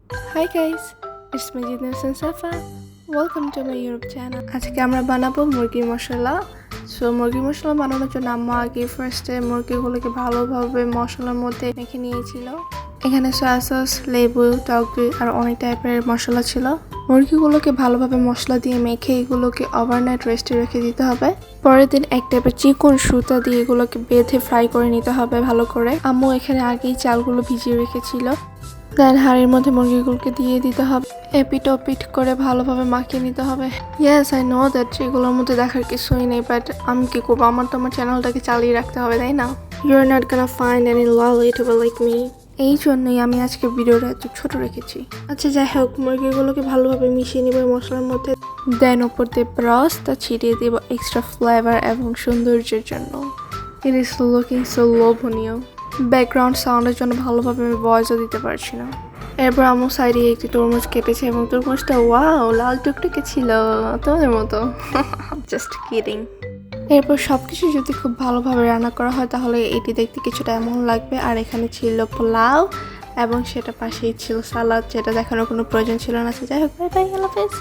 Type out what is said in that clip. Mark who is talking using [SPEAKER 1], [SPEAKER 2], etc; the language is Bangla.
[SPEAKER 1] Hi guys, it's me Jidner Safa. Welcome to my YouTube channel. আজকে আমরা বানাবো মুরগি মশলা। মুরগি মশলা বানানোর জন্য আম্মা আগে ফার্স্টে মুরগিগুলোকে ভালোভাবে মশলার মধ্যে মেখে নিয়েছিল। এখানে সয়া সস, লেবু, টক দই আর অনেক টাইপের মশলা ছিল। মুরগিগুলোকে ভালোভাবে মশলা দিয়ে মেখে এগুলোকে ওভারনাইট রেস্টে রেখে দিতে হবে। পরের দিন এক টাইপের চিকন সুতা দিয়ে এগুলোকে বেঁধে ফ্রাই করে নিতে হবে ভালো করে। আম্মু এখানে আগেই চালগুলো ভিজিয়ে রেখেছিল। দেন হাঁড়ির মধ্যে মুরগিগুলোকে দিয়ে দিতে হবে, এপিট ওপিট করে ভালোভাবে মাখিয়ে নিতে হবে। ইয়েস, আই নো দ্যাট এগুলোর মধ্যে দেখার কিছুই নেই, বাট আমি কি করবো, আমার তো আমার চ্যানেলটাকে চালিয়ে রাখতে হবে, তাই না? You are not gonna find any lol YouTuber like me. এই জন্যই আমি আজকে ভিডিওটা এত ছোট রেখেছি। আচ্ছা যাই হোক, মুরগিগুলোকে ভালোভাবে মিশিয়ে নিব মশলার মধ্যে। দেন ওপর দিয়ে ব্রাশটা ছিটিয়ে দিব এক্সট্রা ফ্লেভার এবং সৌন্দর্যের জন্য। ইট ইজ লুকিং সো লোভনীয়। ব্যাকগ্রাউন্ড সাউন্ডের জন্য ভালোভাবে আমি ভয়েসও দিতে পারছি না। এরপর আমার সাইডে একটি তরমুজ কেটেছে এবং তরমুজটা ওয়াও লাল টুকটুকে ছিল, তোমাদের মতো। Just kidding. এরপর সবকিছু যদি খুব ভালোভাবে রান্না করা হয় তাহলে এটি দেখতে কিছুটা এমন লাগবে। আর এখানে ছিল পোলাও এবং সেটা পাশেই ছিল সালাদ, যেটা দেখানোর কোনো প্রয়োজন ছিল না। যাই হোক, বাই বাই, আল্লাহ হাফেজ।